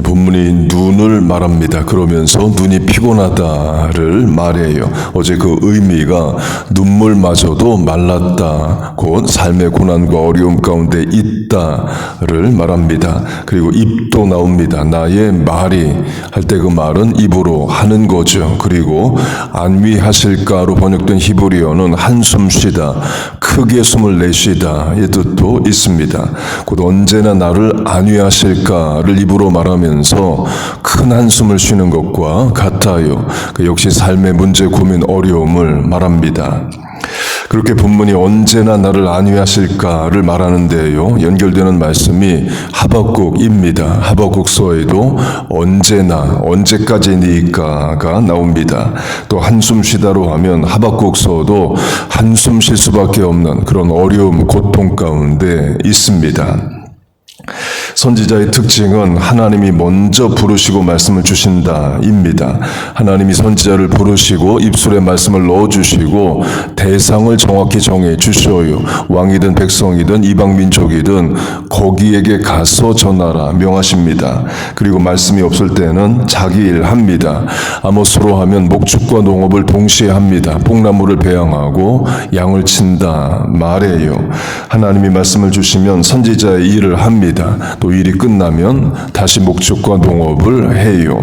본문이 눈을 말합니다. 그러면서 눈이 피곤하다를 말해요. 어제 그 의미가 눈물마저도 말랐다, 곧 삶의 고난과 어려움 가운데 있다를 말합니다. 그리고 입도 나옵니다. 나의 말이 할 때 그 말은 입으로 하는 거죠. 그리고 안위하실까로 번역된 히브리어는 한숨 쉬다, 크게 숨을 내쉬다 이 뜻도 있습니다. 곧 언제나 나를 안위하실까를 입으로 말하면서 큰 한숨을 쉬는 것과 같아요. 그 역시 삶의 문제, 고민, 어려움을 말합니다. 그렇게 본문이 언제나 나를 안위하실까를 말하는데요, 연결되는 말씀이 하박국입니다. 하박국서에도 언제나, 언제까지니까가 나옵니다. 또 한숨 쉬다로 하면 하박국서도 한숨 쉴 수밖에 없는 그런 어려움, 고통 가운데 있습니다. 선지자의 특징은 하나님이 먼저 부르시고 말씀을 주신다입니다. 하나님이 선지자를 부르시고 입술에 말씀을 넣어주시고 대상을 정확히 정해 주셔요. 왕이든 백성이든 이방민족이든 거기에게 가서 전하라 명하십니다. 그리고 말씀이 없을 때는 자기 일 합니다. 아모스로 하면 목축과 농업을 동시에 합니다. 뽕나무를 배양하고 양을 친다 말해요. 하나님이 말씀을 주시면 선지자의 일을 합니다. 또 일이 끝나면 다시 목축과 농업을 해요.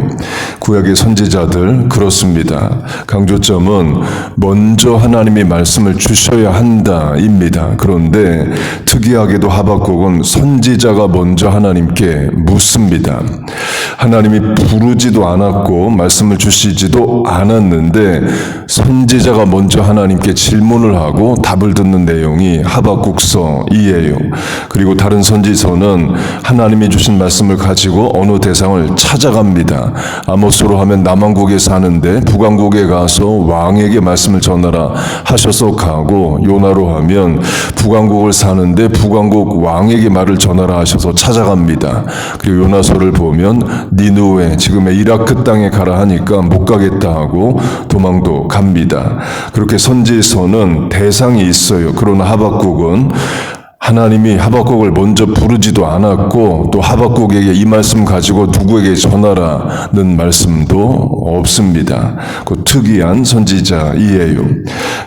구약의 선지자들 그렇습니다. 강조점은 먼저 하나님이 말씀을 주셔야 한다입니다. 그런데 특이하게도 하박국은 선지자가 먼저 하나님께 묻습니다. 하나님이 부르지도 않았고 말씀을 주시지도 않았는데 선지자가 먼저 하나님께 질문을 하고 답을 듣는 내용이 하박국서이에요. 그리고 다른 선지서는 하나님이 주신 말씀을 가지고 어느 대상을 찾아갑니다. 아모스로 하면 남왕국에 사는데 북왕국에 가서 왕에게 말씀을 전하라 하셔서 가고, 요나로 하면 북왕국을 사는데 북왕국 왕에게 말을 전하라 하셔서 찾아갑니다. 그리고 요나서를 보면 니누에, 지금의 이라크 땅에 가라 하니까 못 가겠다 하고 도망도 갑니다. 그렇게 선지서는 대상이 있어요. 그러나 하박국은 하나님이 하박국을 먼저 부르지도 않았고 또 하박국에게 이 말씀 가지고 누구에게 전하라는 말씀도 없습니다. 그 특이한 선지자이에요.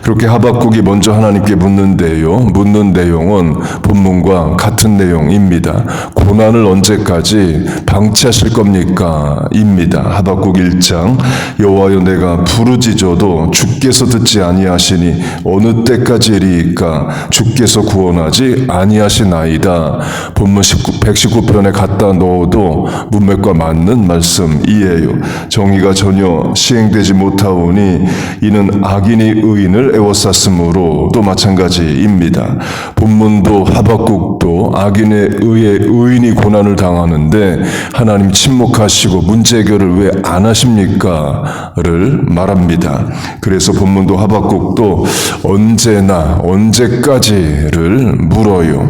그렇게 하박국이 먼저 하나님께 묻는데요, 묻는 내용은 본문과 같은 내용입니다. 고난을 언제까지 방치하실 겁니까? 입니다. 하박국 1장 여호와여 내가 부르짖어도 주께서 듣지 아니하시니 어느 때까지리이까 주께서 구원하지 아니하시나이다. 본문 119편에 갖다 넣어도 문맥과 맞는 말씀이에요. 정의가 전혀 시행되지 못하오니 이는 악인이 의인을 애워쌌으므로도 마찬가지입니다. 본문도 하박국도 악인에 의해 의인이 고난을 당하는데 하나님 침묵하시고 문제 해결을 왜 안 하십니까?를 말합니다. 그래서 본문도 하박국도 언제나 언제까지를 물어요.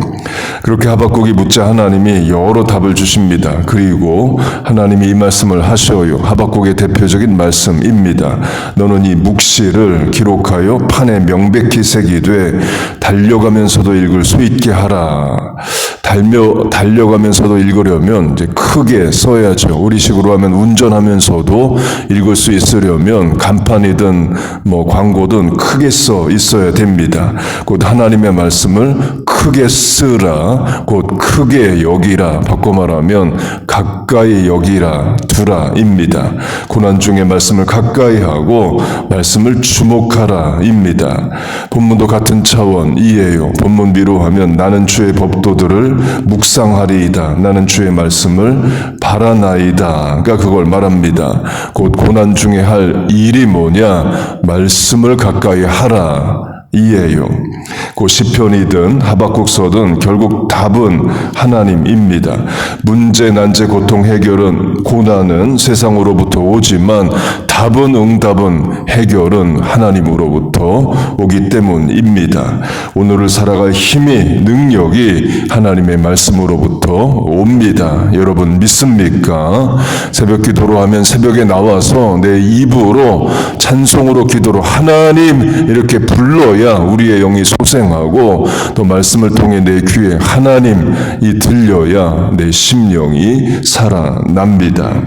그렇게 하박국이 묻자 하나님이 여러 답을 주십니다. 그리고 하나님이 이 말씀을 하셔요. 하박국의 대표적인 말씀입니다. 너는 이 묵시를 기록하여 판에 명백히 새기되 달려가면서도 읽을 수 있게 하라. 달려가면서도 읽으려면 이제 크게 써야죠. 우리식으로 하면 운전하면서도 읽을 수 있으려면 간판이든 광고든 크게 써 있어야 됩니다. 곧 하나님의 말씀을 크게 쓰라, 곧 크게 여기라, 바꿔 말하면 가까이 여기라 두라입니다. 고난 중에 말씀을 가까이 하고 말씀을 주목하라입니다. 본문도 같은 차원이에요. 본문 위로 하면 나는 주의 법도들을 묵상하리이다. 나는 주의 말씀을 바라나이다가 그걸 말합니다. 곧 고난 중에 할 일이 뭐냐? 말씀을 가까이 하라. 이에요. 그 시편이든 하박국서든 결국 답은 하나님입니다. 문제, 난제, 고통 해결은, 고난은 세상으로부터 오지만 답은, 응답은, 해결은 하나님으로부터 오기 때문입니다. 오늘을 살아갈 힘이, 능력이 하나님의 말씀으로부터 옵니다. 여러분 믿습니까? 새벽 기도로 하면 새벽에 나와서 내 입으로 찬송으로 기도로 하나님 이렇게 불러야 우리의 영이 소생하고 또 말씀을 통해 내 귀에 하나님이 들려야 내 심령이 살아납니다.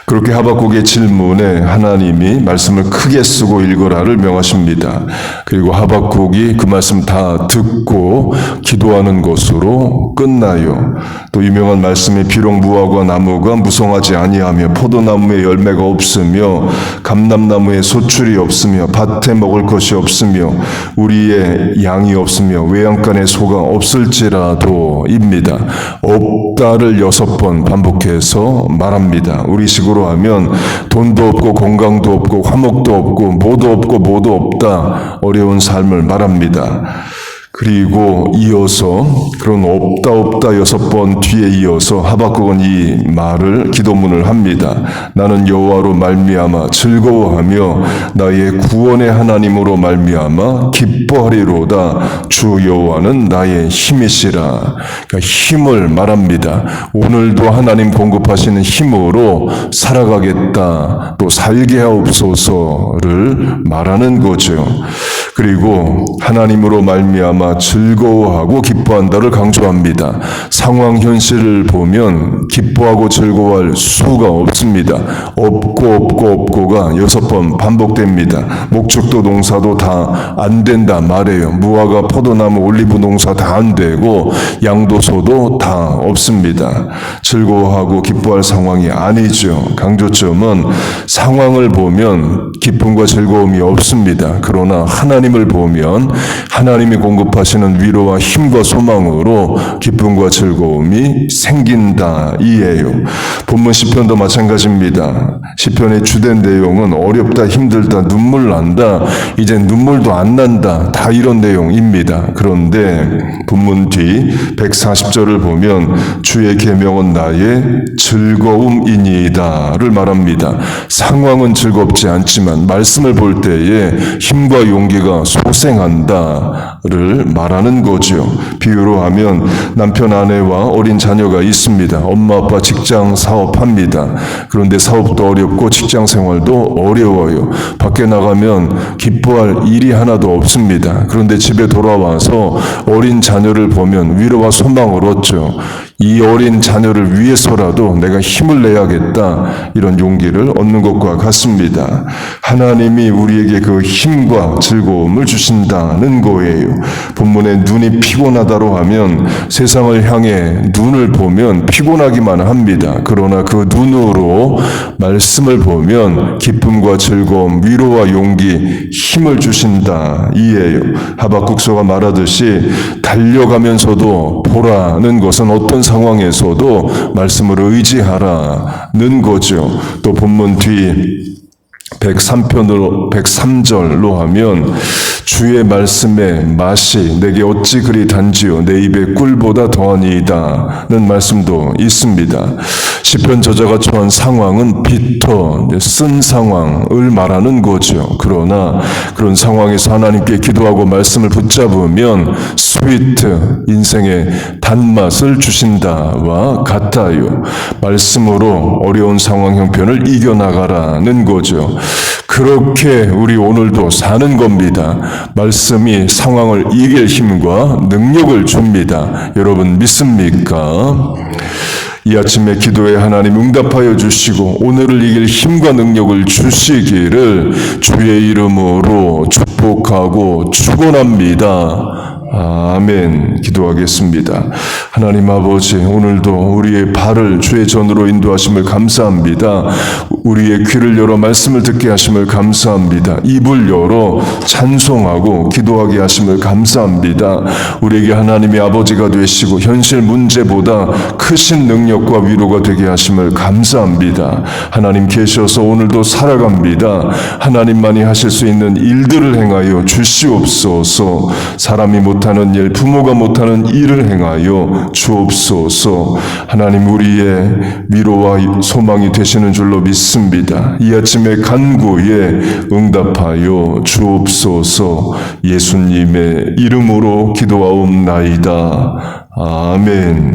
그렇게 하박국의 질문에 하나님이 말씀을 크게 쓰고 읽으라를 명하십니다. 그리고 하박국이 그 말씀 다 듣고 기도하는 것으로 끝나요. 또 유명한 말씀이 비록 무화과 나무가 무성하지 아니하며 포도나무에 열매가 없으며 감람나무에 소출이 없으며 밭에 먹을 것이 없으며 우리의 양이 없으며 외양간에 소가 없을지라도입니다. 없다를 6번 반복해서 말합니다. 우리식으로 하면 돈도 없고 건강도 없고 화목도 없고 뭐도 없고 뭐도 없다, 어려운 삶을 말합니다. 그리고 이어서 그런 없다 6번 뒤에 이어서 하박국은 이 말을 기도문을 합니다. 나는 여호와로 말미암아 즐거워하며 나의 구원의 하나님으로 말미암아 기뻐하리로다. 주 여호와는 나의 힘이시라. 그러니까 힘을 말합니다. 오늘도 하나님 공급하시는 힘으로 살아가겠다, 또 살게 하옵소서를 말하는 거죠. 그리고 하나님으로 말미암아 즐거워하고 기뻐한다를 강조합니다. 상황 현실을 보면 기뻐하고 즐거워할 수가 없습니다. 없고가 6번 반복됩니다. 목축도 농사도 다 안 된다 말해요. 무화과, 포도나무, 올리브 농사 다 안 되고 양도소도 다 없습니다. 즐거워하고 기뻐할 상황이 아니죠. 강조점은 상황을 보면 기쁨과 즐거움이 없습니다. 그러나 하나님을 보면 하나님이 공급하시는 위로와 힘과 소망으로 기쁨과 즐거움이 생긴다 이에요. 본문 시편도 마찬가지입니다. 시편의 주된 내용은 어렵다, 힘들다, 눈물 난다, 이제 눈물도 안 난다, 다 이런 내용입니다. 그런데 본문 뒤 140절을 보면 주의 계명은 나의 즐거움이니이다를 말합니다. 상황은 즐겁지 않지만 말씀을 볼 때에 힘과 용기가 소생한다를 말하는 거죠. 비유로 하면 남편, 아내와 어린 자녀가 있습니다. 엄마, 아빠 직장 사업합니다. 그런데 사업도 어렵고 직장 생활도 어려워요. 밖에 나가면 기뻐할 일이 하나도 없습니다. 그런데 집에 돌아와서 어린 자녀를 보면 위로와 소망을 얻죠. 이 어린 자녀를 위해서라도 내가 힘을 내야겠다, 이런 용기를 얻는 것과 같습니다. 하나님이 우리에게 그 힘과 즐거움을 주신다는 거예요. 본문에 눈이 피곤하다로 하면 세상을 향해 눈을 보면 피곤하기만 합니다. 그러나 그 눈으로 말씀을 보면 기쁨과 즐거움, 위로와 용기, 힘을 주신다 이에요. 하박국서가 말하듯이 달려가면서도 보라는 것은 어떤 상황에서도 말씀을 의지하라는 거죠. 또 본문 뒤 103절로 하면 주의 말씀의 맛이 내게 어찌 그리 단지요 내 입의 꿀보다 더하니이다는 말씀도 있습니다. 시편 저자가 처한 상황은 비터, 쓴 상황을 말하는 거죠. 그러나 그런 상황에서 하나님께 기도하고 말씀을 붙잡으면 스위트, 인생의 단맛을 주신다와 같아요. 말씀으로 어려운 상황 형편을 이겨나가라는 거죠. 그렇게 우리 오늘도 사는 겁니다. 말씀이 상황을 이길 힘과 능력을 줍니다. 여러분 믿습니까? 이 아침에 기도에 하나님 응답하여 주시고 오늘을 이길 힘과 능력을 주시기를 주의 이름으로 축복하고 축원합니다. 아멘. 기도하겠습니다. 하나님 아버지, 오늘도 우리의 발을 주의 전으로 인도하심을 감사합니다. 우리의 귀를 열어 말씀을 듣게 하심을 감사합니다. 입을 열어 찬송하고 기도하게 하심을 감사합니다. 우리에게 하나님이 아버지가 되시고 현실 문제보다 크신 능력 능력과 위로가 되게 하심을 감사합니다. 하나님 계셔서 오늘도 살아갑니다. 하나님만이 하실 수 있는 일들을 행하여 주시옵소서. 사람이 못하는 일, 부모가 못하는 일을 행하여 주옵소서. 하나님 우리의 위로와 소망이 되시는 줄로 믿습니다. 이 아침의 간구에 응답하여 주옵소서. 예수님의 이름으로 기도하옵나이다. 아멘.